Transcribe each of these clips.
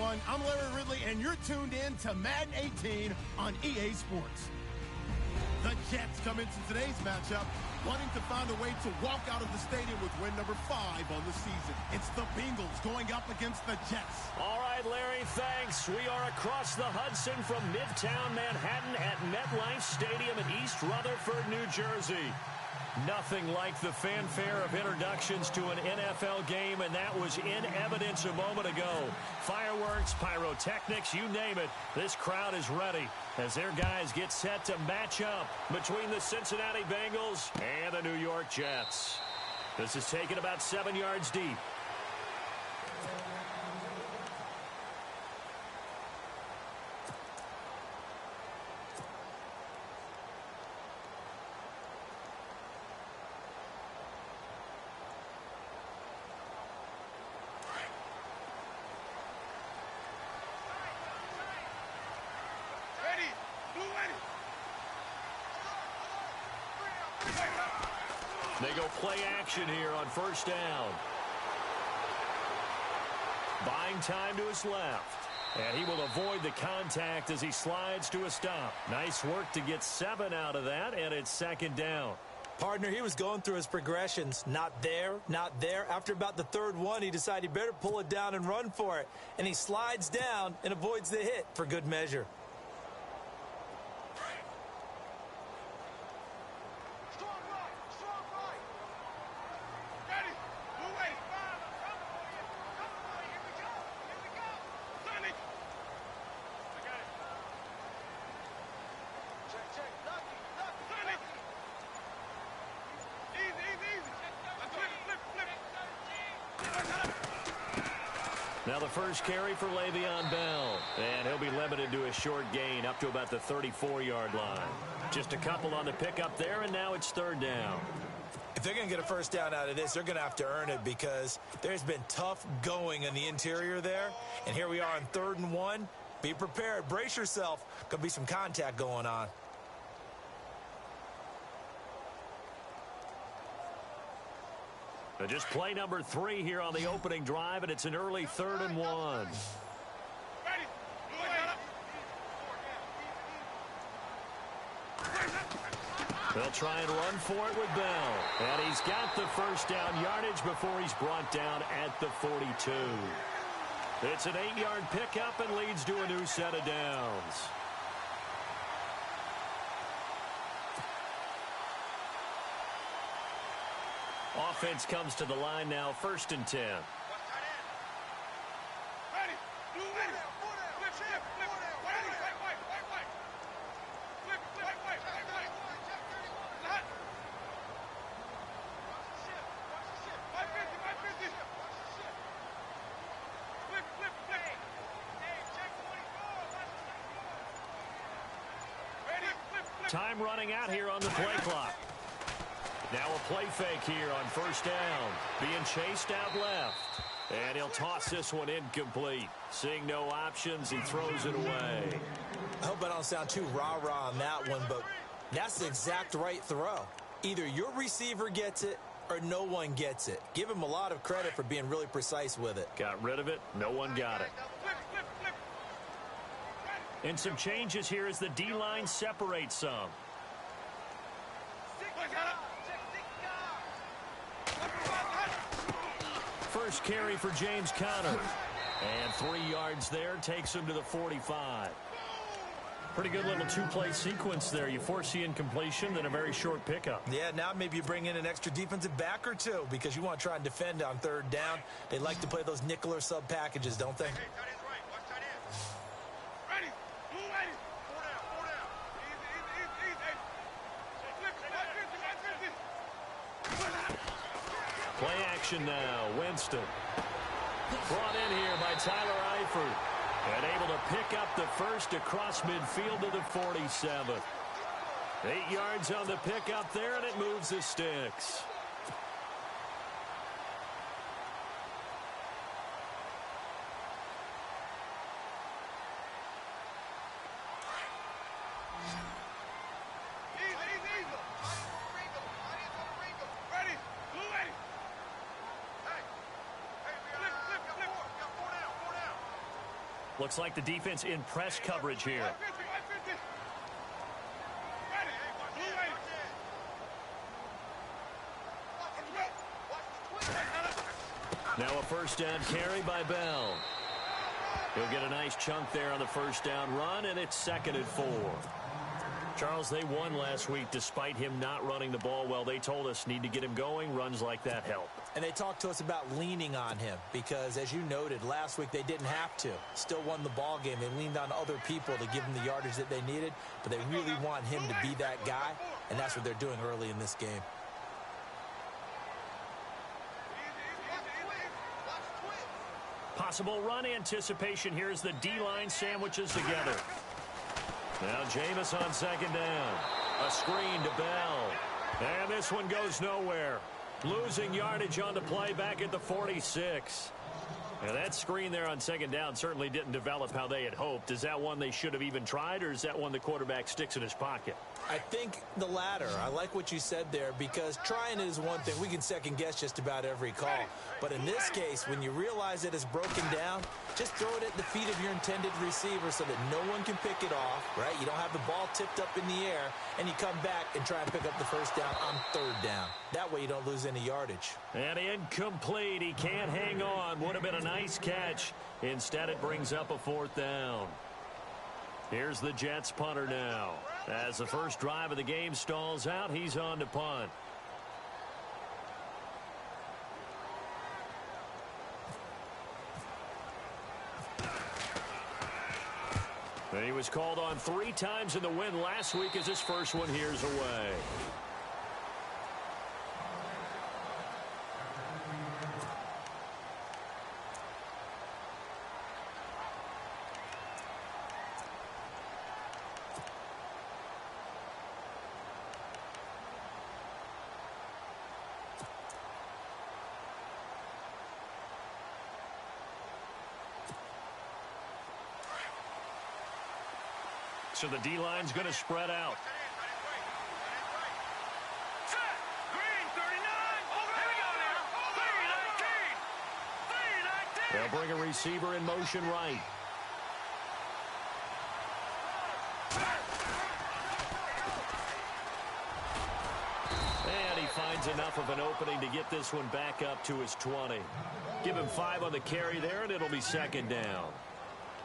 everyone. I'm Larry Ridley, and you're tuned in to Madden 18 on EA Sports. The Jets come into today's matchup wanting to find a way to walk out of the stadium with win number 5 on the season. It's the Bengals going up against the Jets. All right, Larry, thanks. We are across the Hudson from Midtown Manhattan at MetLife Stadium in East Rutherford, New Jersey. Nothing like the fanfare of introductions to an NFL game, and that was in evidence a moment ago. Fireworks, pyrotechnics, you name it. This crowd is ready as their guys get set to match up between the Cincinnati Bengals and the New York Jets. This is taken about 7 yards deep. They go play action here on first down. Buying time to his left. And he will avoid the contact as he slides to a stop. Nice work to get 7 out of that, and it's second down. Partner, he was going through his progressions. Not there, not there. After about the third one, he decided he better pull it down and run for it. And he slides down and avoids the hit for good measure. Now the first carry for Le'Veon Bell. And he'll be limited to a short gain up to about the 34-yard line. Just a couple on the pickup there, and now it's third down. If they're going to get a first down out of this, they're going to have to earn it because there's been tough going in the interior there. And here we are on 3rd and 1. Be prepared. Brace yourself. Could be some contact going on. Just play number 3 here on the opening drive, and it's an early 3rd and 1. They'll try and run for it with Bell. And he's got the first down yardage before he's brought down at the 42. It's an 8-yard pickup and leads to a new set of downs. Offense comes to the line now, 1st and 10. Time running out here on the play clock. Now a play fake here on first down. Being chased out left. And he'll toss this one incomplete. Seeing no options, he throws it away. I hope I don't sound too rah-rah on that one, but that's the exact right throw. Either your receiver gets it or no one gets it. Give him a lot of credit for being really precise with it. Got rid of it. No one got it. And some changes here as the D-line separates some. First carry for James Conner. And 3 yards there takes him to the 45. Pretty good little two-play sequence there. You foresee incompletion, then a very short pickup. Yeah, now maybe you bring in an extra defensive back or two because you want to try and defend on 3rd down. They like to play those nickel or sub packages, don't they? Play action now. Winston. Brought in here by Tyler Eifert. And able to pick up the first across midfield to the 47. 8 yards on the pickup there, and it moves the sticks. Looks like the defense in press coverage here. Now a first down carry by Bell. He'll get a nice chunk there on the first down run, and it's 2nd and 4. Charles, they won last week despite him not running the ball well. They told us need to get him going. Runs like that help. And they talked to us about leaning on him because, as you noted, last week they didn't have to. Still won the ball game. They leaned on other people to give them the yardage that they needed, but they really want him to be that guy, and that's what they're doing early in this game. Possible run anticipation. Here's the D-line sandwiches together. Now Jameis on 2nd down. A screen to Bell. And this one goes nowhere. Losing yardage on the play back at the 46. Now that screen there on 2nd down certainly didn't develop how they had hoped. Is that one they should have even tried, or is that one the quarterback sticks in his pocket? I think the latter. I like what you said there because trying it is one thing. We can second guess just about every call. But in this case, when you realize that it's broken down, just throw it at the feet of your intended receiver so that no one can pick it off, right? You don't have the ball tipped up in the air, and you come back and try and pick up the first down on 3rd down. That way you don't lose any yardage. And incomplete. He can't hang on. Would have been a nice catch. Instead, it brings up a 4th down. Here's the Jets punter now. As the first drive of the game stalls out, he's on to punt. And he was called on 3 times in the win last week as his first one here's away. So the D-line's going to spread out. They'll bring a receiver in motion right. And he finds enough of an opening to get this one back up to his 20. Give him 5 on the carry there, and it'll be 2nd down.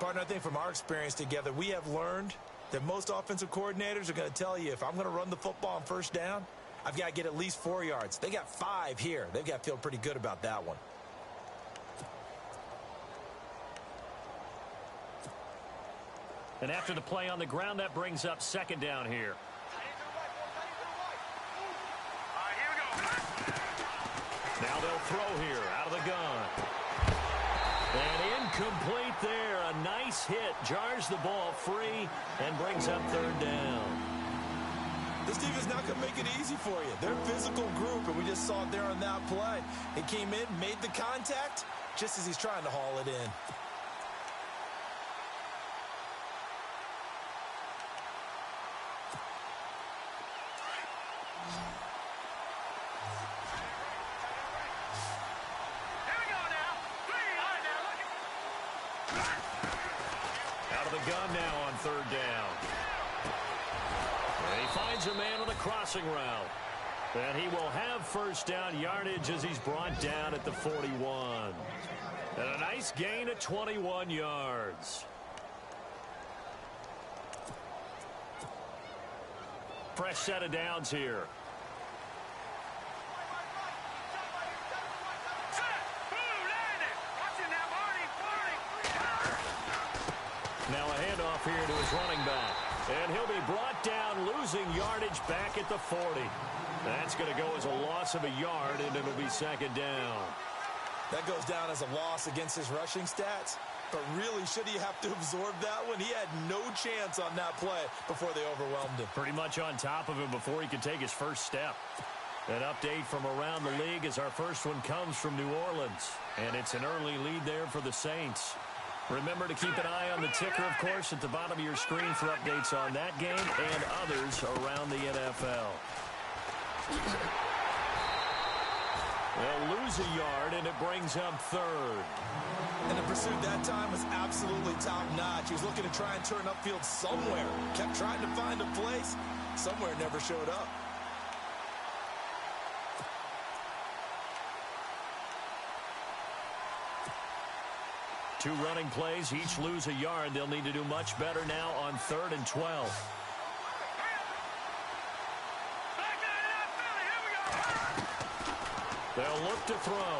Partner, I think from our experience together, we have learned that most offensive coordinators are going to tell you if I'm going to run the football on first down, I've got to get at least 4 yards. They got 5 here. They've got to feel pretty good about that one. And after the play on the ground, that brings up 2nd down here. Now they'll throw here out of the gun. And incomplete there. A nice hit. Jars the ball free and brings up 3rd down. This team is not going to make it easy for you. They're a physical group, and we just saw it there on that play. He came in, made the contact, just as he's trying to haul it in. Gun now on 3rd down. And he finds a man on the crossing route. And he will have first down yardage as he's brought down at the 41. And a nice gain of 21 yards. Fresh set of downs here. Now a handoff here to his running back. And he'll be brought down, losing yardage back at the 40. That's going to go as a loss of a yard, and it'll be 2nd down. That goes down as a loss against his rushing stats. But really, should he have to absorb that one? He had no chance on that play before they overwhelmed him. Pretty much on top of him before he could take his first step. An update from around the league as our first one comes from New Orleans. And it's an early lead there for the Saints. Remember to keep an eye on the ticker, of course, at the bottom of your screen for updates on that game and others around the NFL. They'll lose a yard, and it brings up third. And the pursuit that time was absolutely top-notch. He was looking to try and turn upfield somewhere. Kept trying to find a place. Somewhere never showed up. Two running plays, each lose a yard. They'll need to do much better now on 3rd and 12. They'll look to throw.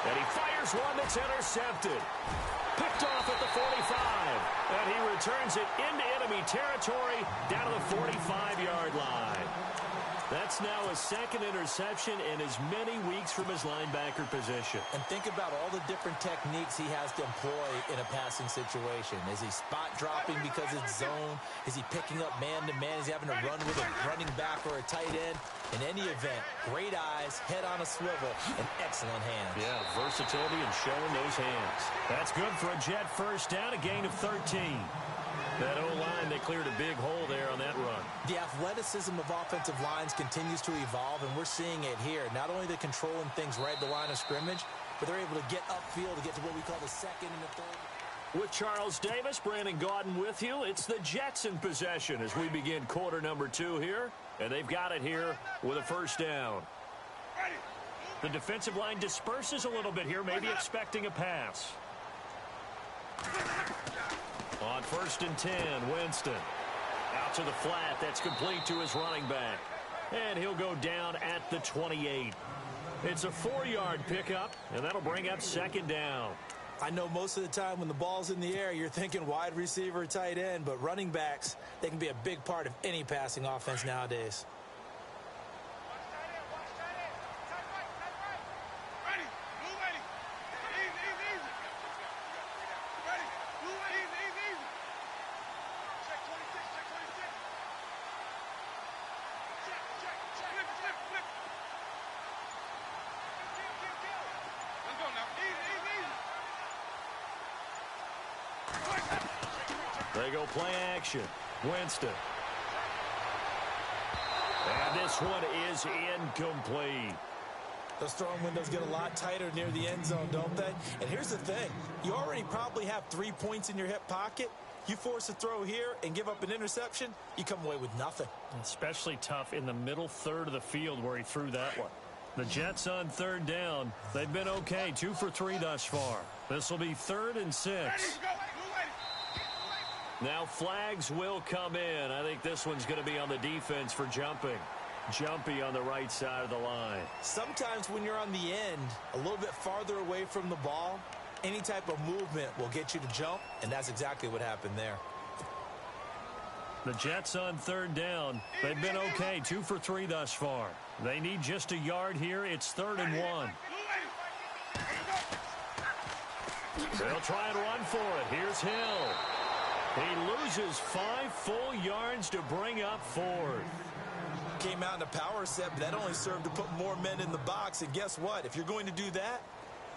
And he fires one that's intercepted. Picked off at the 45. And he returns it into enemy territory down to the 45-yard line. That's now his second interception in as many weeks from his linebacker position. And think about all the different techniques he has to employ in a passing situation. Is he spot dropping because it's zone? Is he picking up man-to-man? Is he having to run with a running back or a tight end? In any event, great eyes, head on a swivel, and excellent hands. Yeah, versatility and showing those hands. That's good for a Jet first down, a gain of 13. That O-line, they cleared a big hole there on that run. The athleticism of offensive lines continues to evolve, and we're seeing it here. Not only they're controlling things right at the line of scrimmage, but they're able to get upfield to get to what we call the second and the third. With Charles Davis, Brandon Gaudin with you, it's the Jets in possession as we begin quarter number 2 here. And they've got it here with a first down. The defensive line disperses a little bit here, maybe expecting a pass. On 1st and 10, Winston. Out to the flat. That's complete to his running back. And he'll go down at the 28. It's a 4-yard pickup, and that'll bring up 2nd down. I know most of the time when the ball's in the air, you're thinking wide receiver, tight end, but running backs, they can be a big part of any passing offense nowadays. They go play action. Winston. And this one is incomplete. Those throwing windows get a lot tighter near the end zone, don't they? And here's the thing. You already probably have 3 points in your hip pocket. You force a throw here and give up an interception, you come away with nothing. Especially tough in the middle third of the field where he threw that one. The Jets on 3rd down. They've been okay, 2 for 3 thus far. This will be 3rd and 6. Now flags will come in. I think this one's going to be on the defense for jumping. Jumpy on the right side of the line. Sometimes when you're on the end, a little bit farther away from the ball, any type of movement will get you to jump, and that's exactly what happened there. The Jets on 3rd down. They've been okay, 2 for 3 thus far. They need just a yard here. It's 3rd and 1. They'll try and run for it. Here's Hill. He loses 5 full yards to bring up 4th. Came out in a power set, but that only served to put more men in the box. And guess what? If you're going to do that,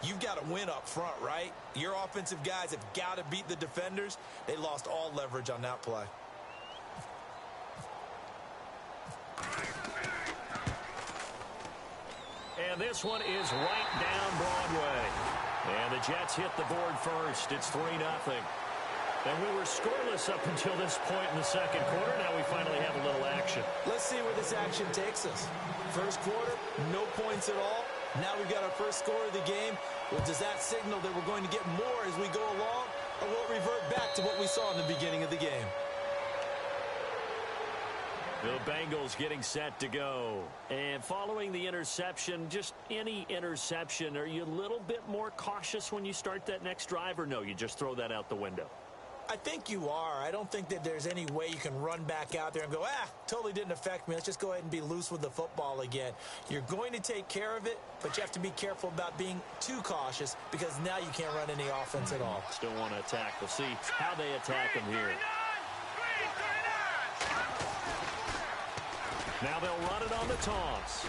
you've got to win up front, right? Your offensive guys have got to beat the defenders. They lost all leverage on that play. And this one is right down Broadway. And the Jets hit the board first. It's 3-0. And we were scoreless up until this point in the second quarter. Now we finally have a little action. Let's see where this action takes us. First quarter, no points at all. Now we've got our first score of the game. Well, does that signal that we're going to get more as we go along? Or will it revert back to what we saw in the beginning of the game? The Bengals getting set to go. And following the interception, just any interception, are you a little bit more cautious when you start that next drive? Or no, you just throw that out the window? I think you are. I don't think that there's any way you can run back out there and go, totally didn't affect me. Let's just go ahead and be loose with the football again. You're going to take care of it, but you have to be careful about being too cautious because now you can't run any offense at all. Still want to attack. We'll see how they attack him here. Now they'll run it on the toss.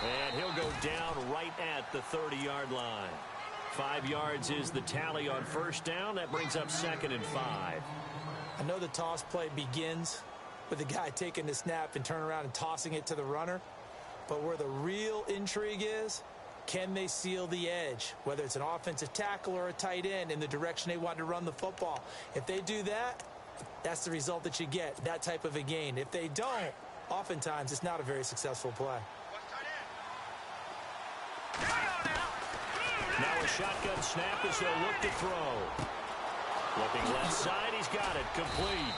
And he'll go down right at the 30-yard line. 5 yards is the tally on first down. That brings up 2nd and 5. I know the toss play begins with the guy taking the snap and turning around and tossing it to the runner. But where the real intrigue is, can they seal the edge, whether it's an offensive tackle or a tight end in the direction they want to run the football? If they do that, that's the result that you get, that type of a gain. If they don't, oftentimes it's not a very successful play. Now a shotgun snap as they'll look to throw. Looking left side, he's got it, complete.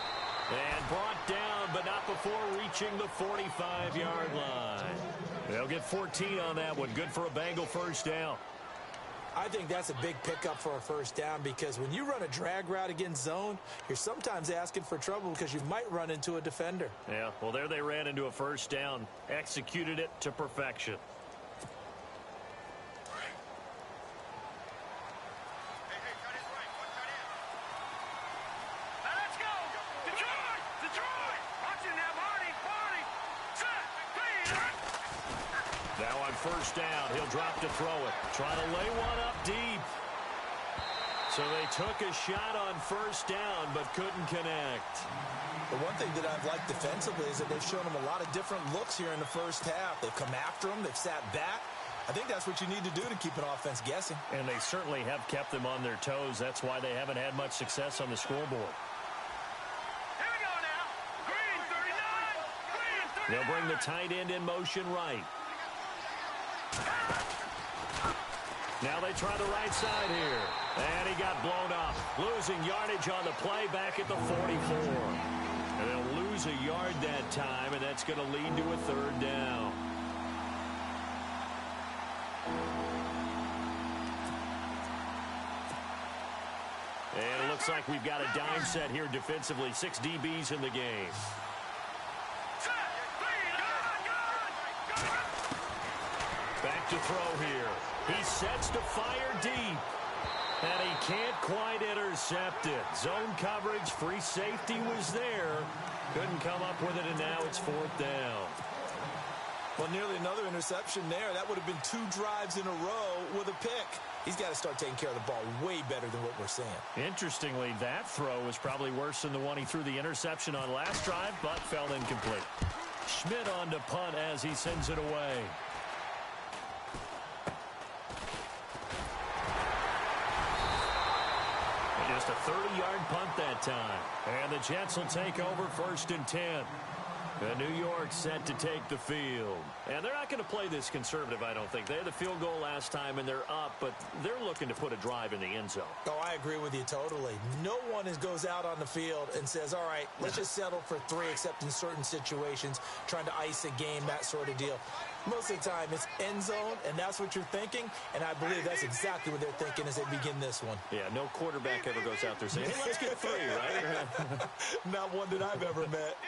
And brought down, but not before reaching the 45-yard line. They'll get 14 on that one. Good for a Bengal first down. I think that's a big pickup for a first down because when you run a drag route against zone, you're sometimes asking for trouble because you might run into a defender. Yeah, well, there they ran into a first down. Executed it to perfection. First down, he'll drop to throw it. Trying to lay one up deep. So they took a shot on first down, but couldn't connect. The one thing that I've liked defensively is that they've shown them a lot of different looks here in the first half. They've come after them. They've sat back. I think that's what you need to do to keep an offense guessing. And they certainly have kept them on their toes. That's why they haven't had much success on the scoreboard. Here we go now. Green 39. They'll bring the tight end in motion right. Now they try the right side here. And he got blown up. Losing yardage on the play back at the 44. And they'll lose a yard that time, and that's going to lead to a third down. And it looks like we've got a dime set here defensively. 6 DBs in the game. Back to throw here. He sets to fire deep. And he can't quite intercept it. Zone coverage, free safety was there. Couldn't come up with it, and now it's fourth down. Well, nearly another interception there. That would have been 2 drives in a row with a pick. He's got to start taking care of the ball way better than what we're seeing. Interestingly, that throw was probably worse than the one he threw the interception on last drive, but fell incomplete. Schmidt on to punt as he sends it away. Just a 30-yard punt that time. And the Jets will take over 1st and 10. New York set to take the field. And they're not going to play this conservative, I don't think. They had the field goal last time, and they're up, but they're looking to put a drive in the end zone. Oh, I agree with you totally. No one goes out on the field and says, all right, let's just settle for 3, except in certain situations, trying to ice a game, that sort of deal. Most of the time, it's end zone, and that's what you're thinking, and I believe that's exactly what they're thinking as they begin this one. Yeah, no quarterback ever goes out there saying, hey, let's get 3, right? Not one that I've ever met.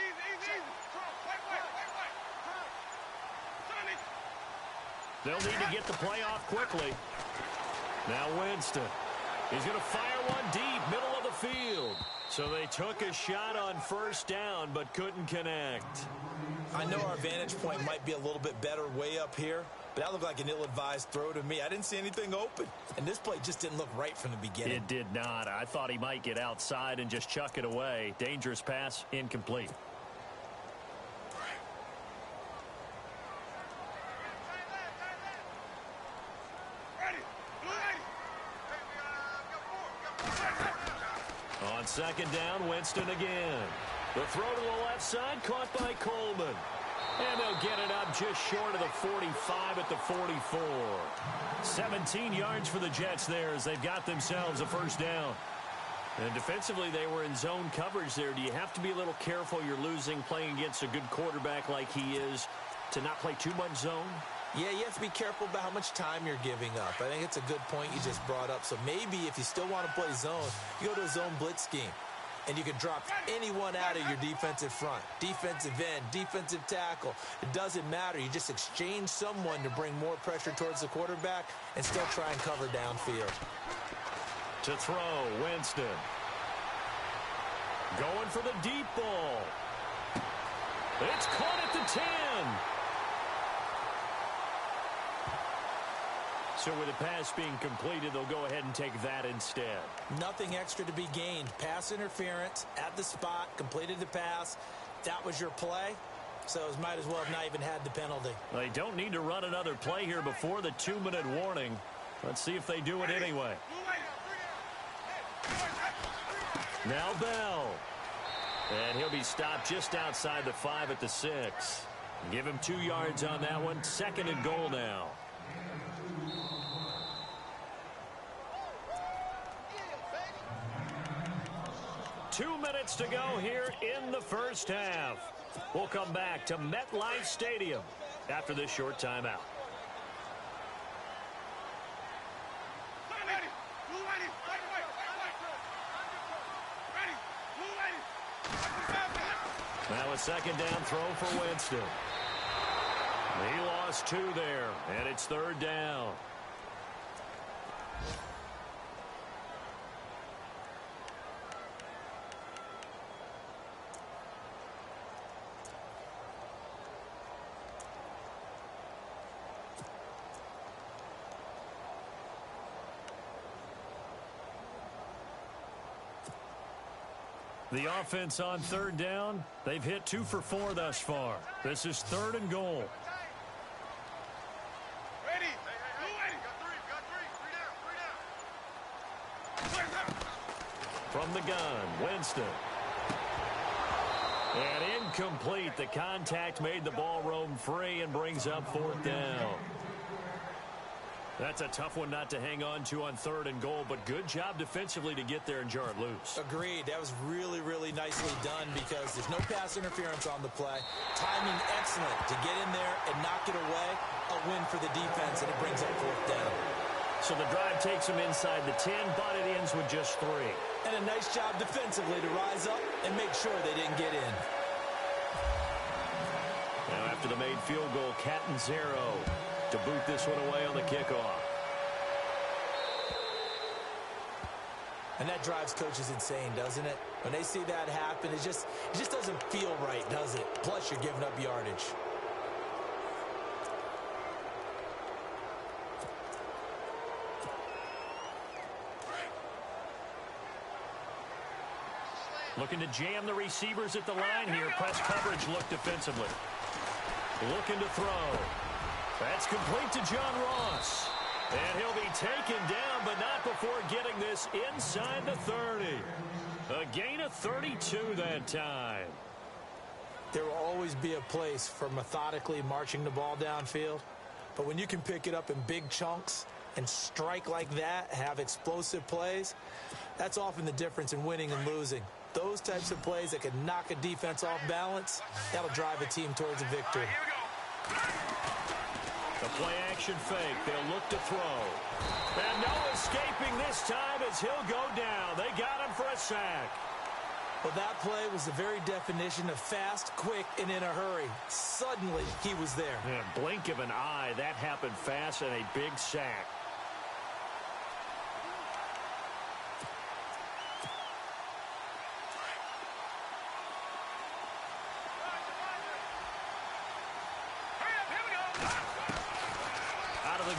They'll need to get the play off quickly. Now Winston. He's going to fire one deep, middle of the field. So they took a shot on first down, but couldn't connect. I know our vantage point might be a little bit better way up here, but that looked like an ill-advised throw to me. I didn't see anything open, and this play just didn't look right from the beginning. It did not. I thought he might get outside and just chuck it away. Dangerous pass, incomplete. On second down, Winston again. The throw to the left side, caught by Coleman. And they'll get it up just short of the 45 at the 44. 17 yards for the Jets there as they've got themselves a first down. And defensively, they were in zone coverage there. Do you have to be a little careful? You're losing playing against a good quarterback like he is to not play too much zone? Yeah, you have to be careful about how much time you're giving up. I think it's a good point you just brought up. So maybe if you still want to play zone, you go to a zone blitz scheme. And you can drop anyone out of your defensive front. Defensive end, defensive tackle. It doesn't matter. You just exchange someone to bring more pressure towards the quarterback and still try and cover downfield. To throw, Winston. Going for the deep ball. It's caught at the 10. So with the pass being completed, they'll go ahead and take that instead. Nothing extra to be gained. Pass interference at the spot, completed the pass. That was your play. so it might as well have not even had the penalty. They don't need to run another play here before the 2-minute warning. Let's see if they do it anyway. Now Bell. And he'll be stopped just outside the 5 at the 6. Give him 2 yards on that one. 2nd and goal now. Two minutes to go here in the first half. We'll come back to MetLife Stadium after this short timeout. Now a 2nd down throw for Winston. He lost 2 there, and it's 3rd down. The offense on 3rd down, they've hit 2 for 4 thus far. This is 3rd and goal. Ready. From the gun, Winston. And incomplete. The contact made the ball roam free and brings up 4th down. That's a tough one not to hang on to on 3rd and goal, but good job defensively to get there and jar it loose. Agreed. That was really, really nicely done because there's no pass interference on the play. Timing excellent to get in there and knock it away. A win for the defense, and it brings up 4th down. So the drive takes them inside the 10, but it ends with just 3. And a nice job defensively to rise up and make sure they didn't get in. Now after the made field goal, Catanzaro to boot this one away on the kickoff. And that drives coaches insane, doesn't it? When they see that happen, it just doesn't feel right, does it? Plus, you're giving up yardage. Looking to jam the receivers at the line here. Press coverage look defensively. Looking to throw. That's complete to John Ross. And he'll be taken down, but not before getting this inside the 30. A gain of 32 that time. There will always be a place for methodically marching the ball downfield. But when you can pick it up in big chunks and strike like that, have explosive plays, that's often the difference in winning and losing. Those types of plays that can knock a defense off balance, that'll drive a team towards a victory. The play action fake. They'll look to throw. And no escaping this time as he'll go down. They got him for a sack. Well, that play was the very definition of fast, quick, and in a hurry. Suddenly, he was there. Yeah, blink of an eye. That happened fast and a big sack.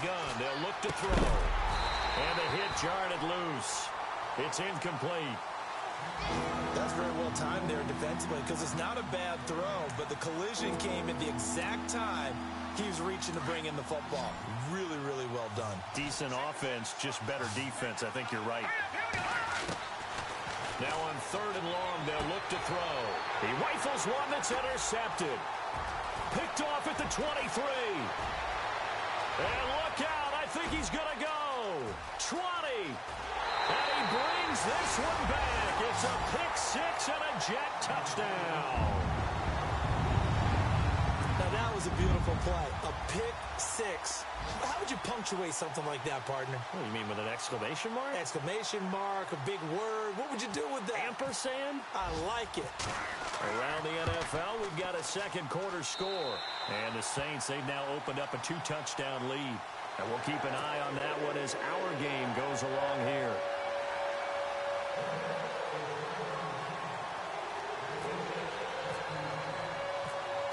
Gun. They'll look to throw. And the hit jarred it loose. It's incomplete. That's very well timed there defensively because it's not a bad throw, but the collision came at the exact time he was reaching to bring in the football. Really, really well done. Decent offense, just better defense. I think you're right. Now on 3rd and long, they'll look to throw. He rifles one that's intercepted. Picked off at the 23. And look out, I think he's going to go. 20. And he brings this one back. It's a pick 6 and a jet touchdown. Now that was a beautiful play. A pick 6. How would you punctuate something like that, partner? What do you mean, with an exclamation mark? Exclamation mark, a big word. What would you do with that? Ampersand? I like it. Around the NFL, we've got a 2nd quarter score. And the Saints, they've now opened up a 2-touchdown lead. And we'll keep an eye on that one as our game goes along here.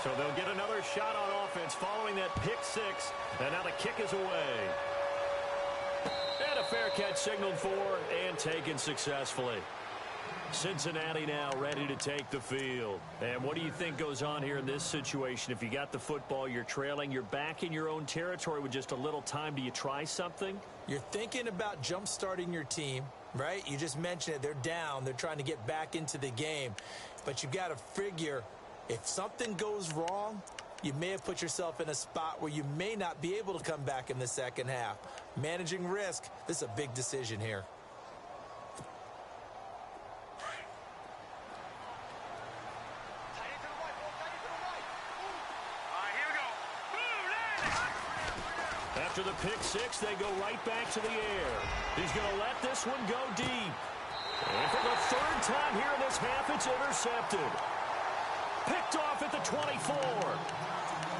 So they'll get another shot on offense following that pick 6. And now the kick is away. And a fair catch signaled for and taken successfully. Cincinnati now ready to take the field. And what do you think goes on here in this situation? If you got the football, you're trailing, you're back in your own territory with just a little time. Do you try something? You're thinking about jump-starting your team, right? You just mentioned it. They're down. They're trying to get back into the game. But you got to figure if something goes wrong, you may have put yourself in a spot where you may not be able to come back in the second half. Managing risk, this is a big decision here. After the pick six, they go right back to the air. He's going to let this one go deep. And for the third time here in this half, it's intercepted. Picked off at the 24.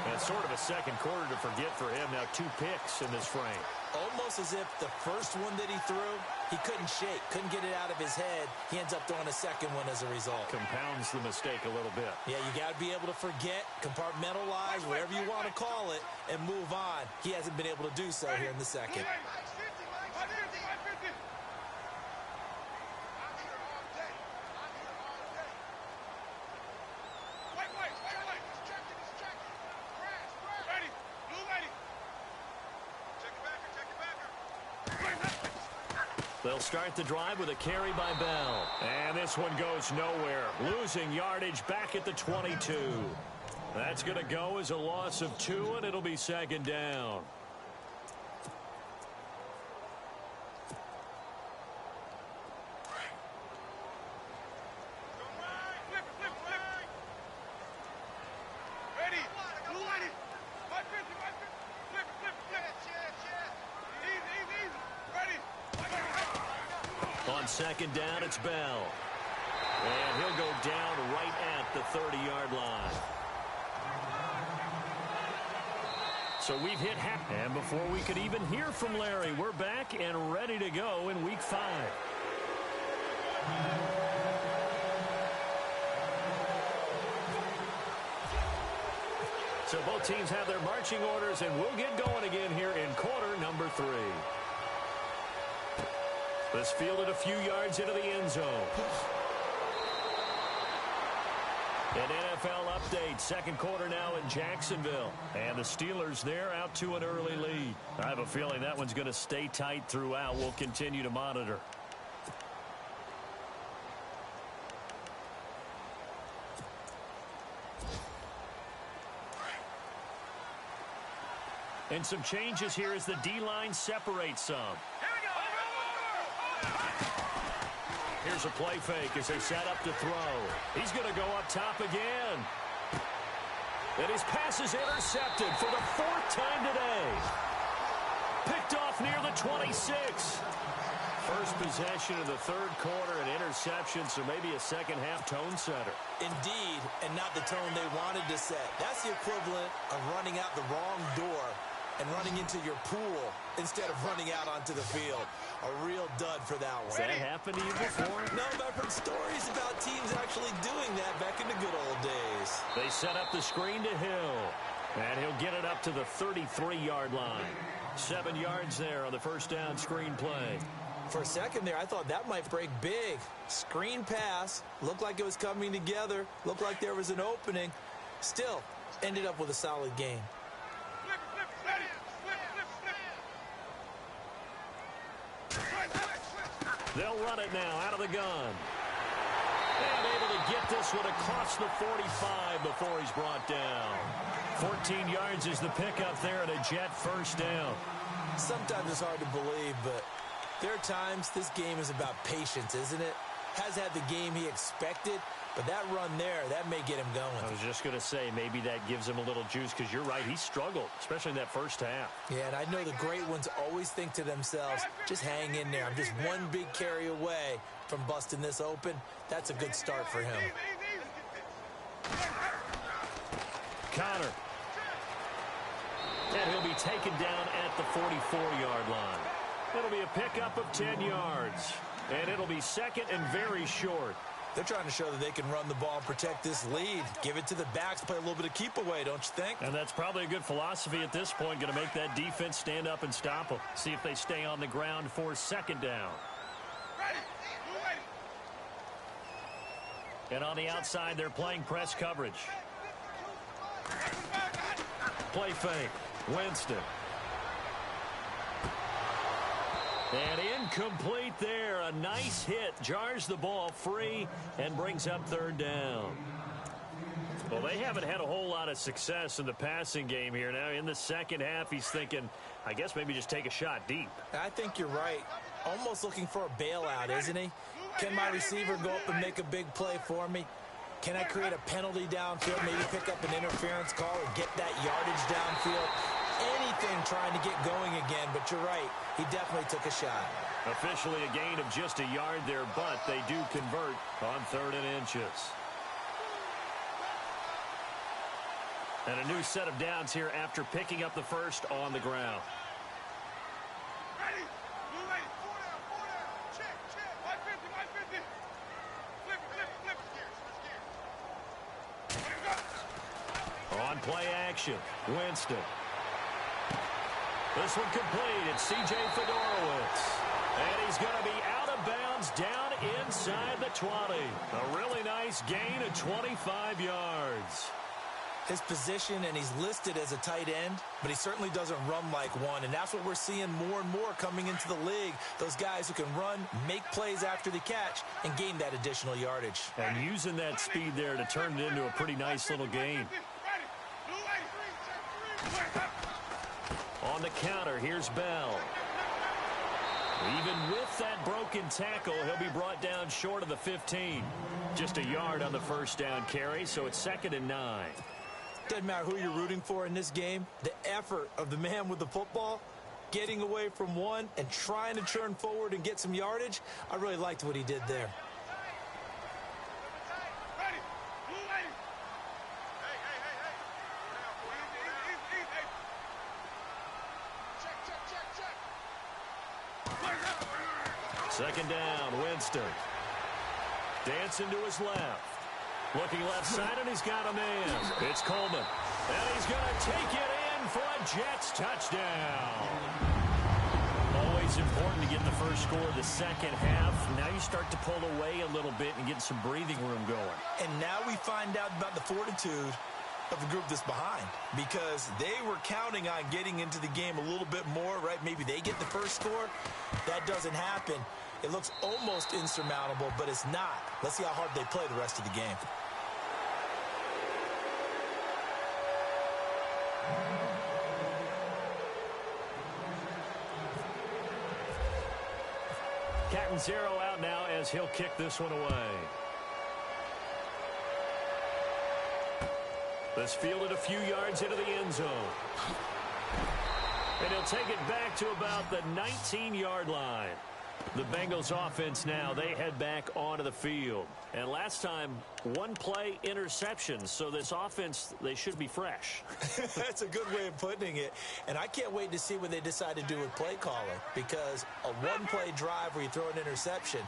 And sort of a second quarter to forget for him. Now 2 picks in this frame. Almost as if the first one that he threw, he couldn't shake, couldn't get it out of his head. He ends up throwing a second one as a result. Compounds the mistake a little bit. Yeah, you got to be able to forget, compartmentalize, whatever you want to call it, and move on. He hasn't been able to do so here in the second. They'll start the drive with a carry by Bell. And this one goes nowhere. Losing yardage back at the 22. That's going to go as a loss of 2, and it'll be second down. On second down, it's Bell. And he'll go down right at the 30-yard line. So we've hit half. And before we could even hear from Larry, we're back and ready to go in Week 5. So both teams have their marching orders, and we'll get going again here in quarter number 3. This fielded a few yards into the end zone. An NFL update. Second quarter now in Jacksonville. And the Steelers, they're out to an early lead. I have a feeling that one's going to stay tight throughout. We'll continue to monitor. And some changes here as the D-line separates some. Here's a play fake as they set up to throw. He's going to go up top again. And his pass is intercepted for the 4th time today. Picked off near the 26. First possession of the third quarter, an interception, so maybe a second-half tone setter. Indeed, and not the tone they wanted to set. That's the equivalent of running out the wrong door and running into your pool instead of running out onto the field. A real dud for that one. Has that happened to you before? No, but I've heard stories about teams actually doing that back in the good old days. They set up the screen to Hill. And he'll get it up to the 33-yard line. 7 yards there on the first down screen play. For a second there, I thought that might break big. Screen pass. Looked like it was coming together. Looked like there was an opening. Still, ended up with a solid game. They'll run it now out of the gun. And able to get this one across the 45 before he's brought down. 14 yards is the pickup there and a Jet first down. Sometimes it's hard to believe, but there are times this game is about patience, isn't it? Has had the game he expected, but that run there, that may get him going. I was just going to say, maybe that gives him a little juice, because you're right, he struggled, especially in that first half. Yeah, and I know the great ones always think to themselves, just hang in there. I'm just one big carry away from busting this open. That's a good start for him. Connor. And he'll be taken down at the 44-yard line. It'll be a pickup of 10 yards. And it'll be second and very short. They're trying to show that they can run the ball and protect this lead. Give it to the backs, play a little bit of keep away, don't you think? And that's probably a good philosophy at this point. Going to make that defense stand up and stop them. See if they stay on the ground for second down. And on the outside, they're playing press coverage. Play fake. Winston. And incomplete there. A nice hit. Jars the ball free and brings up third down. Well, they haven't had a whole lot of success in the passing game here. Now, in the second half, he's thinking, I guess maybe just take a shot deep. I think you're right. Almost looking for a bailout, isn't he? Can my receiver go up and make a big play for me? Can I create a penalty downfield, maybe pick up an interference call or get that yardage downfield? Anything trying to get going again, but you're right. He definitely took a shot. Officially a gain of just a yard there, but they do convert on 3rd and inches. And a new set of downs here after picking up the first on the ground. Ready. Blue lady. 4 down. Check. 550. Flip it. On play action, Winston. This one complete. It's C.J. Fedorowicz. And he's going to be out of bounds down inside the 20. A really nice gain of 25 yards. His position, and he's listed as a tight end, but he certainly doesn't run like one, and that's what we're seeing more and more coming into the league. Those guys who can run, make plays after the catch, and gain that additional yardage. And using that speed there to turn it into a pretty nice little gain. On the counter, here's Bell. Even with that broken tackle, he'll be brought down short of the 15. Just a yard on the first down carry, so it's 2nd and 9. Doesn't matter who you're rooting for in this game. The effort of the man with the football, getting away from one and trying to turn forward and get some yardage, I really liked what he did there. Second down, Winston. Dancing to his left. Looking left side, and he's got a man. It's Coleman. And he's going to take it in for a Jets touchdown. Always important to get the first score of the second half. Now you start to pull away a little bit and get some breathing room going. And now we find out about the fortitude of the group that's behind, because they were counting on getting into the game a little bit more, right? Maybe they get the first score. That doesn't happen. It looks almost insurmountable, but it's not. Let's see how hard they play the rest of the game. Catanzaro out now as he'll kick this one away. This fielded a few yards into the end zone. And he'll take it back to about the 19-yard line. The Bengals offense now, they head back onto the field. And last time, one play interception. So this offense, they should be fresh. That's a good way of putting it. And I can't wait to see what they decide to do with play calling, because a one-play drive where you throw an interception,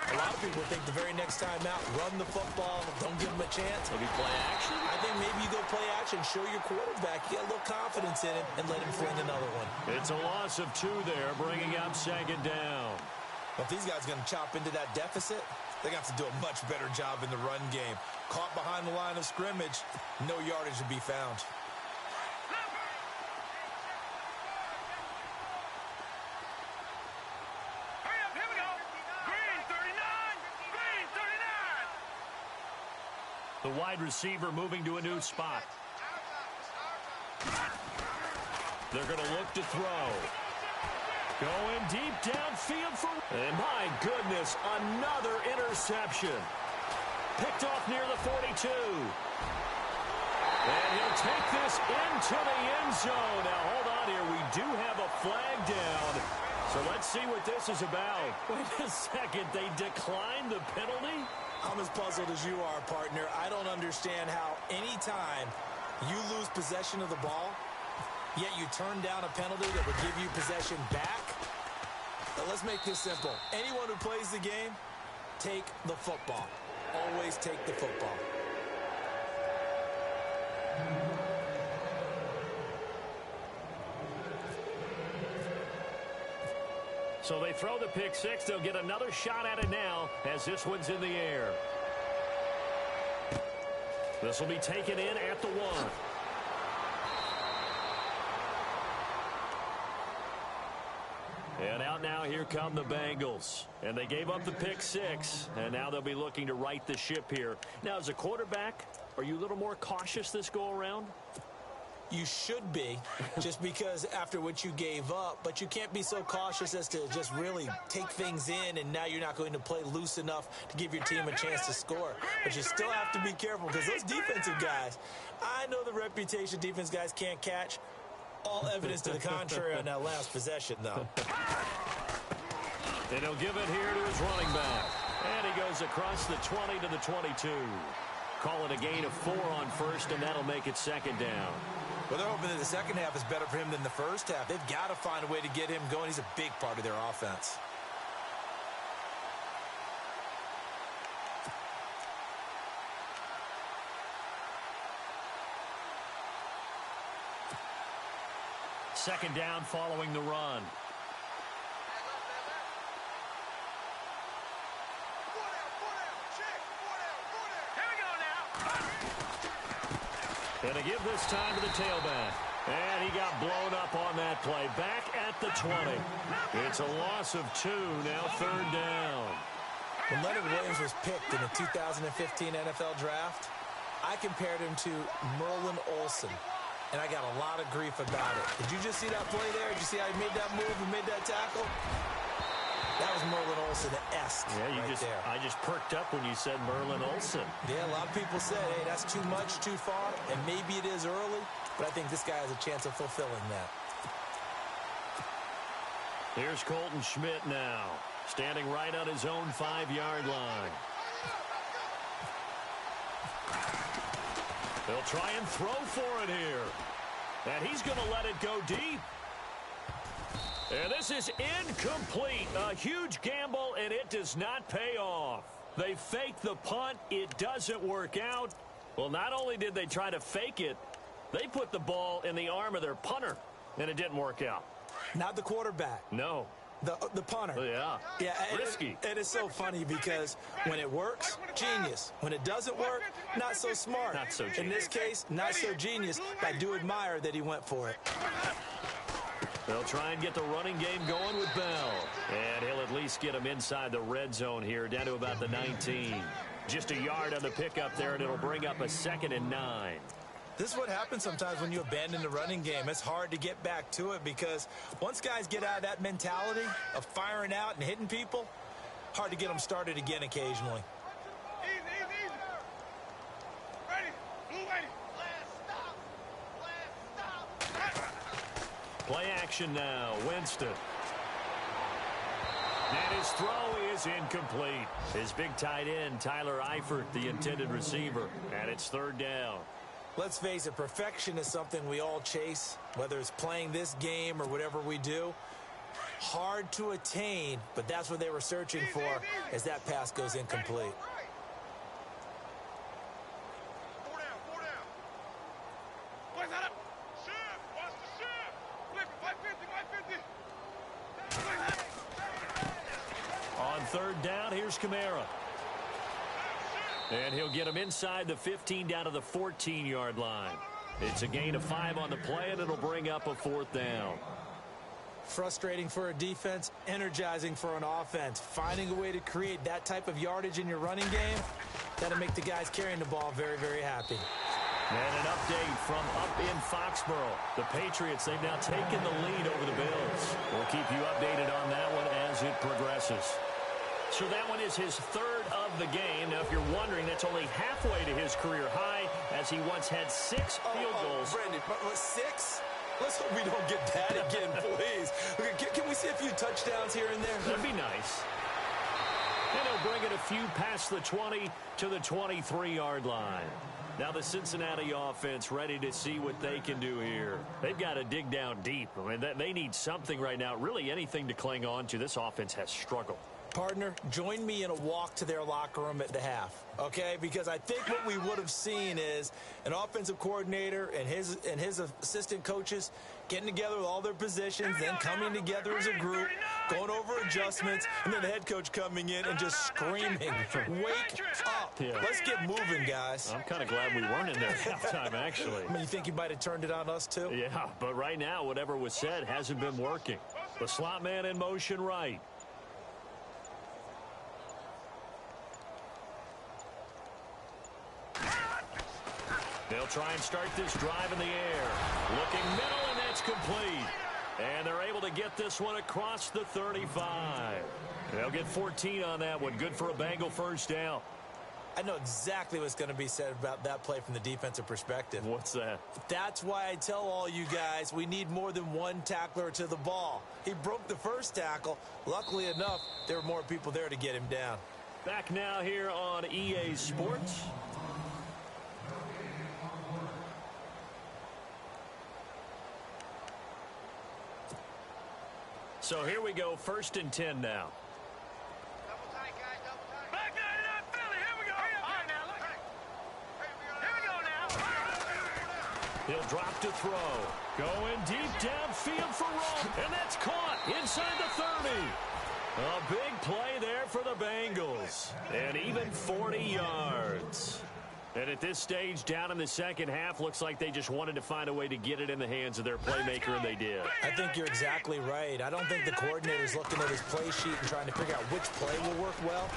a lot of people think the very next time out, run the football, don't give them a chance. Maybe play action? I think maybe you go play action, show your quarterback, get a little confidence in him, and let him fling another one. It's a loss of 2 there, bringing up 2nd down. But if these guys are going to chop into that deficit, they're going to have to do a much better job in the run game. Caught behind the line of scrimmage, no yardage to be found. The wide receiver moving to a new spot. They're going to look to throw. Going deep downfield for... And my goodness, another interception. Picked off near the 42. And he'll take this into the end zone. Now, hold on here. We do have a flag down. So let's see what this is about. Wait a second. They declined the penalty? I'm as puzzled as you are, partner. I don't understand how anytime you lose possession of the ball, yet you turn down a penalty that would give you possession back. Now, let's make this simple. Anyone who plays the game, take the football. Always take the football. So they throw the pick six. They'll get another shot at it now as this one's in the air. This will be taken in at the 1. And out now, here come the Bengals. And they gave up the pick 6, and now they'll be looking to right the ship here. Now, as a quarterback, are you a little more cautious this go-around? You should be, just because after what you gave up, but you can't be so cautious as to just really take things in, and now you're not going to play loose enough to give your team a chance to score. But you still have to be careful, because those defensive guys, I know the reputation defense guys can't catch. All evidence to the contrary on that last possession, though. And he'll give it here to his running back. And he goes across the 20 to the 22. Call it a gain of 4 on first, and that'll make it second down. Well, they're hoping that the second half is better for him than the first half. They've got to find a way to get him going. He's a big part of their offense. Second down following the run. And a give this time to the tailback. And he got blown up on that play. Back at the 20. It's a loss of 2, now third down. When Leonard Williams was picked in the 2015 NFL Draft, I compared him to Merlin Olsen. And I got a lot of grief about it. Did you just see that play there? Did you see how he made that move and made that tackle? That was Merlin Olsen-esque. Yeah, I just perked up when you said Merlin Olsen. Yeah, a lot of people say, hey, that's too much, too far, and maybe it is early, but I think this guy has a chance of fulfilling that. Here's Colton Schmidt now, standing right on his own 5-yard line. They'll try and throw for it here. And he's going to let it go deep. And this is incomplete. A huge gamble, and it does not pay off. They fake the punt. It doesn't work out. Well, not only did they try to fake it, they put the ball in the arm of their punter, and it didn't work out. Not the quarterback. No. The punter. Yeah. Yeah. Risky. It is so funny because when it works, genius. When it doesn't work, not so smart. Not so genius. In this case, not so genius. I do admire that he went for it. They'll try and get the running game going with Bell. And he'll at least get him inside the red zone here, down to about the 19. Just a yard on the pickup there, and it'll bring up a 2nd and 9. This is what happens sometimes when you abandon the running game. It's hard to get back to it because once guys get out of that mentality of firing out and hitting people, hard to get them started again occasionally. Easy, easy, easy. Ready. Blue ready. Last stop. Play action now. Winston. And his throw is incomplete. His big tight end, Tyler Eifert, the intended receiver. And it's third down. Let's face it, perfection is something we all chase, whether it's playing this game or whatever we do. Hard to attain, but that's what they were searching for as that pass goes incomplete. 4 down, 4 down. Boys, head up. Shift, watch the shift. Flip it, 550, 550. On third down, here's Kamara. And he'll get him inside the 15 down to the 14-yard line. It's a gain of 5 on the play, and it'll bring up a 4th down. Frustrating for a defense, energizing for an offense. Finding a way to create that type of yardage in your running game, that'll make the guys carrying the ball very, very happy. And an update from up in Foxborough. The Patriots, they've now taken the lead over the Bills. We'll keep you updated on that one as it progresses. So that one is his 3rd of the game. Now, if you're wondering, that's only halfway to his career high, as he once had 6 field goals. Brandon, 6? Let's hope we don't get that again, please. Can we see a few touchdowns here and there? That'd be nice. And he'll bring it a few past the 20 to the 23-yard line. Now the Cincinnati offense ready to see what they can do here. They've got to dig down deep. I mean, they need something right now, really anything to cling on to. This offense has struggled. Partner, join me in a walk to their locker room at the half, okay? Because I think what we would have seen is an offensive coordinator and his assistant coaches getting together with all their positions, then coming together as a group, going over adjustments, and then the head coach coming in and just screaming, wake up. Yeah. Let's get moving, guys. I'm kind of glad we weren't in there at halftime, actually. I mean, you think he might have turned it on us, too? Yeah, but right now, whatever was said hasn't been working. The slot man in motion right. They'll try and start this drive in the air. Looking middle, and that's complete. And they're able to get this one across the 35. They'll get 14 on that one. Good for a Bengal first down. I know exactly what's going to be said about that play from the defensive perspective. What's that? That's why I tell all you guys we need more than one tackler to the ball. He broke the first tackle. Luckily enough, there were more people there to get him down. Back now here on EA Sports. So here we go, 1st and 10 now. Double tight, guys, double tight. Back there, not Philly. Here we go. All right, now, look. Here we go now. He'll drop to throw. Going deep downfield for Rome. And that's caught inside the 30. A big play there for the Bengals. And even 40 yards. And at this stage, down in the second half, looks like they just wanted to find a way to get it in the hands of their playmaker, and they did. I think you're exactly right. I don't think the coordinator's looking at his play sheet and trying to figure out which play will work well.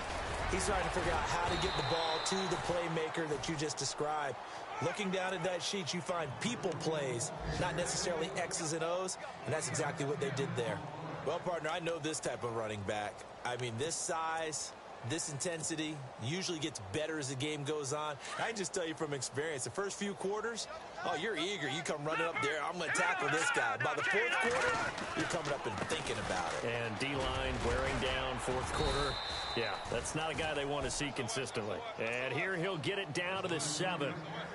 He's trying to figure out how to get the ball to the playmaker that you just described. Looking down at that sheet, you find people plays, not necessarily X's and O's, and that's exactly what they did there. Well, partner, I know this type of running back. I mean, this size, this intensity usually gets better as the game goes on. I can just tell you from experience, the first few quarters, oh, you're eager. You come running up there, I'm going to tackle this guy. By the 4th quarter, you're coming up and thinking about it. And D-line wearing down 4th quarter. Yeah, that's not a guy they want to see consistently. And here he'll get it down to the 7.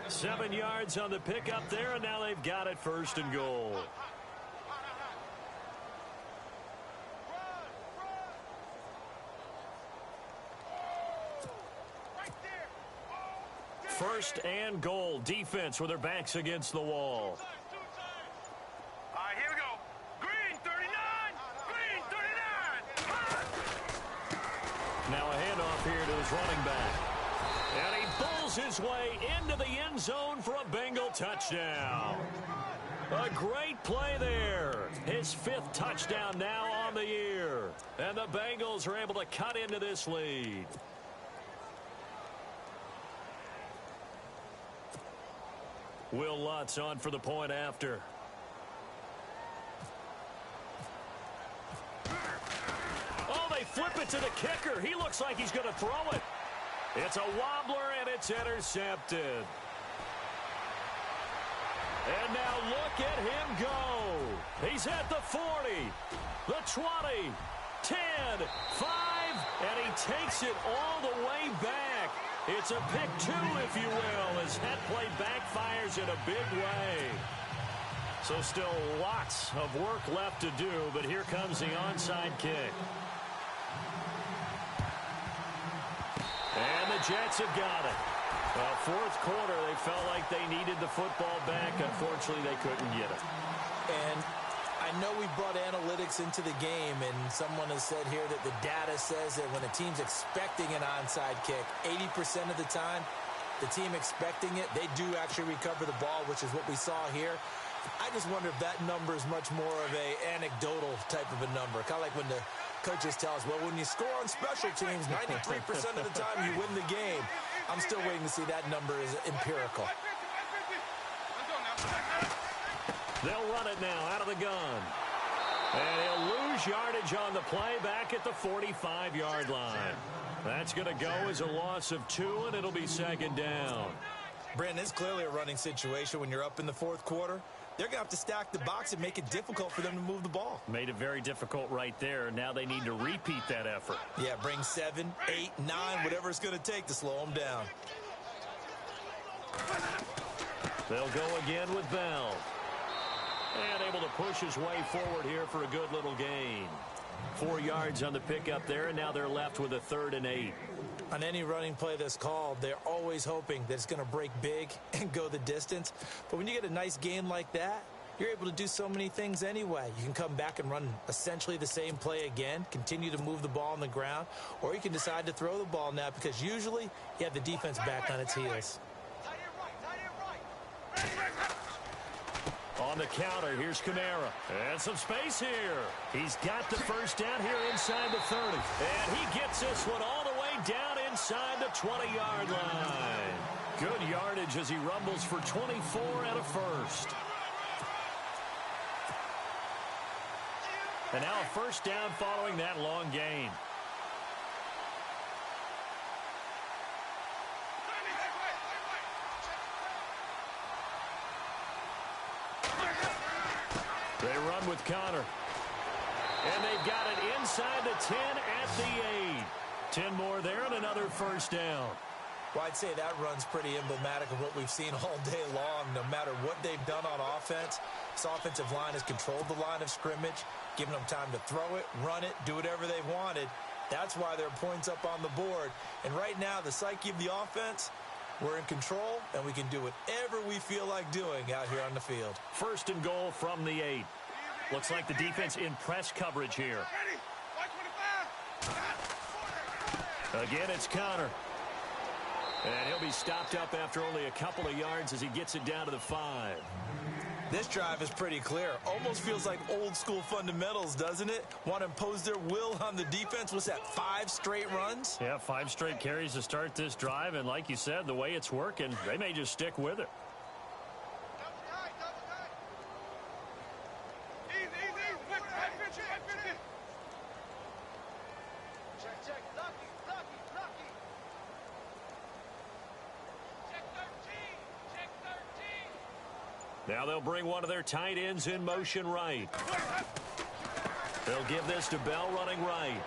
7 yards on the pickup there, and now they've got it 1st and goal. First and goal. Defense with their backs against the wall. All right, here we go. Green 39. Green 39. Now a handoff here to his running back. And he pulls his way into the end zone for a Bengal touchdown. A great play there. His 5th touchdown now on the year. And the Bengals are able to cut into this lead. Will Lutz on for the point after. Oh, they flip it to the kicker. He looks like he's going to throw it. It's a wobbler, and it's intercepted. And now look at him go. He's at the 40, the 20, 10, 5, and he takes it all the way back. It's a pick 2, if you will, as that play backfires in a big way. So still lots of work left to do, but here comes the onside kick. And the Jets have got it. Well, 4th quarter, they felt like they needed the football back. Unfortunately, they couldn't get it. And I know we brought analytics into the game, and someone has said here that the data says that when a team's expecting an onside kick, 80% of the time, the team expecting it, they do actually recover the ball, which is what we saw here. I just wonder if that number is much more of a anecdotal type of a number. Kind of like when the coaches tell us, well, when you score on special teams, 93% of the time you win the game. I'm still waiting to see that number is empirical. They'll run it now out of the gun. And he'll lose yardage on the play back at the 45-yard line. That's going to go as a loss of 2, and it'll be 2nd down. Brandon, it's clearly a running situation when you're up in the 4th quarter. They're going to have to stack the box and make it difficult for them to move the ball. Made it very difficult right there. Now they need to repeat that effort. Yeah, bring 7, 8, 9, whatever it's going to take to slow them down. They'll go again with Bell. And able to push his way forward here for a good little gain. 4 yards on the pickup there, and now they're left with a 3rd and 8. On any running play that's called, they're always hoping that it's going to break big and go the distance. But when you get a nice gain like that, you're able to do so many things anyway. You can come back and run essentially the same play again, continue to move the ball on the ground, or you can decide to throw the ball now because usually you have the defense back on its heels. On the counter, here's Kamara. And some space here. He's got the first down here inside the 30. And he gets this one all the way down inside the 20-yard line. Good yardage as he rumbles for 24 and a first. And now a first down following that long gain. They run with Connor. And they've got it inside the 10 at the 8. 10 more there and another first down. Well, I'd say that run's pretty emblematic of what we've seen all day long. No matter what they've done on offense, this offensive line has controlled the line of scrimmage, given them time to throw it, run it, do whatever they wanted. That's why there are points up on the board. And right now, the psyche of the offense, we're in control, and we can do whatever we feel like doing out here on the field. First and goal from the 8. Looks like the defense in press coverage here. Again, it's Connor. And he'll be stopped up after only a couple of yards as he gets it down to the 5. This drive is pretty clear. Almost feels like old school fundamentals, doesn't it? Want to impose their will on the defense. What's that, 5 straight runs? Yeah, 5 straight carries to start this drive. And like you said, the way it's working, they may just stick with it. Now they'll bring one of their tight ends in motion right. They'll give this to Bell running right.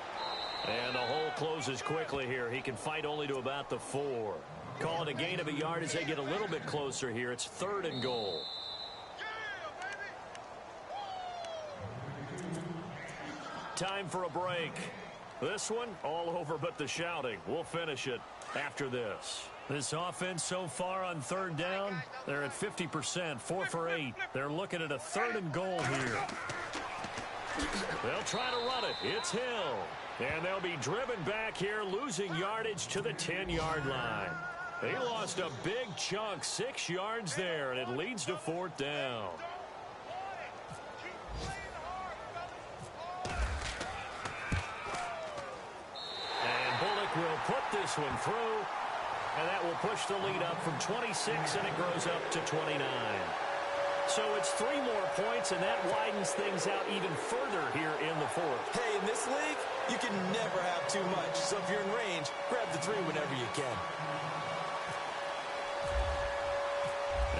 And the hole closes quickly here. He can fight only to about the 4. Call it a gain of a yard as they get a little bit closer here. It's 3rd and goal. Time for a break. This one, all over but the shouting. We'll finish it after this. This offense so far on 3rd down, they're at 50%, 4 for 8. They're looking at a 3rd and goal here. They'll try to run it. It's Hill. And they'll be driven back here, losing yardage to the 10-yard line. They lost a big chunk, 6 yards there, and it leads to 4th down. And Bullock will put this one through. And that will push the lead up from 26, and it grows up to 29. So it's 3 more points, and that widens things out even further here in the 4th. Hey, in this league, you can never have too much. So if you're in range, grab the 3 whenever you can.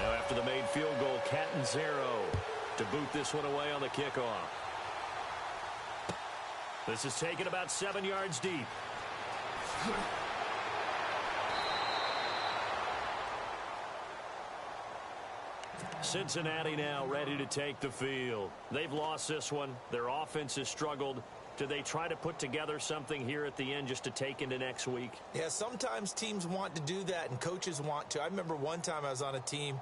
Now after the made field goal, Catanzaro to boot this one away on the kickoff. This is taken about 7 yards deep. Cincinnati now ready to take the field. They've lost this one. Their offense has struggled. Do they try to put together something here at the end just to take into next week? Yeah, sometimes teams want to do that and coaches want to. I remember one time I was on a team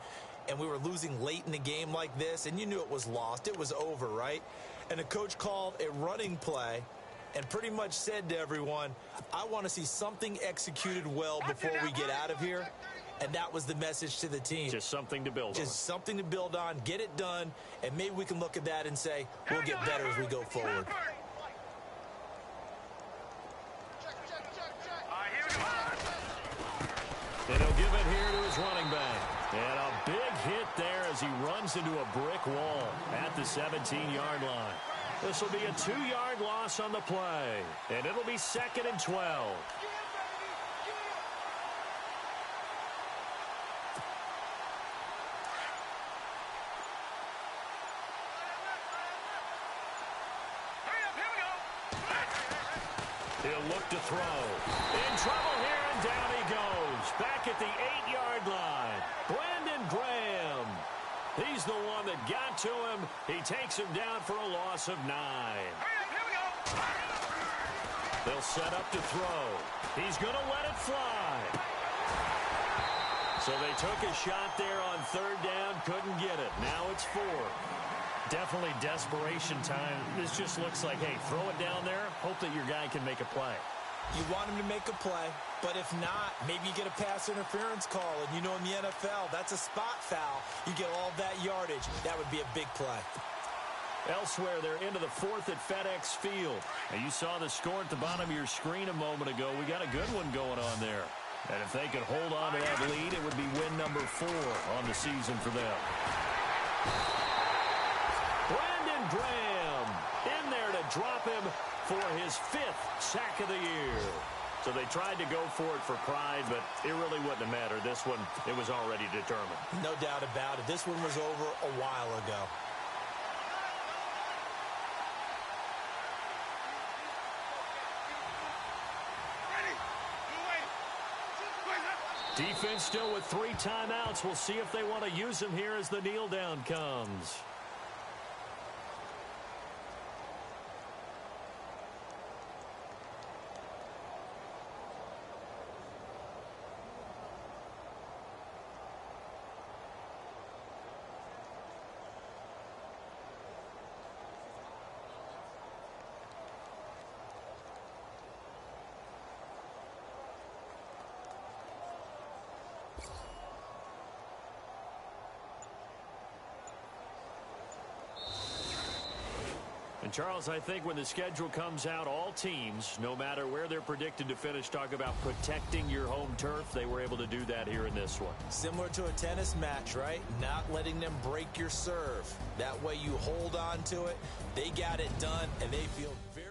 and we were losing late in the game like this, and you knew it was lost. It was over, right? And the coach called a running play and pretty much said to everyone, I want to see something executed well before we get out of here. And that was the message to the team. Just something to build on. Just something to build on, get it done, and maybe we can look at that and say, we'll get better as we go forward. And he'll give it here to his running back. And a big hit there as he runs into a brick wall at the 17-yard line. This will be a 2-yard loss on the play. And it'll be 2nd and 12. He'll look to throw. In trouble here, and down he goes. Back at the 8-yard line. Brandon Graham. He's the one that got to him. He takes him down for a loss of 9. They'll set up to throw. He's going to let it fly. So they took a shot there on third down, couldn't get it. Now it's 4. Definitely desperation time. This just looks like, hey, throw it down there, hope that your guy can make a play. You want him to make a play, but if not, maybe you get a pass interference call. And you know in the NFL, that's a spot foul. You get all that yardage. That would be a big play. Elsewhere, they're into the 4th at FedEx Field. And you saw the score at the bottom of your screen a moment ago. We got a good one going on there. And if they could hold on to that lead, it would be win number 4 on the season for them. Brandon Graham in there to drop him for his 5th sack of the year. So they tried to go for it for pride, but it really wouldn't have mattered. This one, it was already determined. No doubt about it. This one was over a while ago. Defense still with 3 timeouts. We'll see if they want to use them here as the kneel down comes. And Charles, I think when the schedule comes out, all teams, no matter where they're predicted to finish, talk about protecting your home turf. They were able to do that here in this one. Similar to a tennis match, right? Not letting them break your serve. That way you hold on to it. They got it done, and they feel very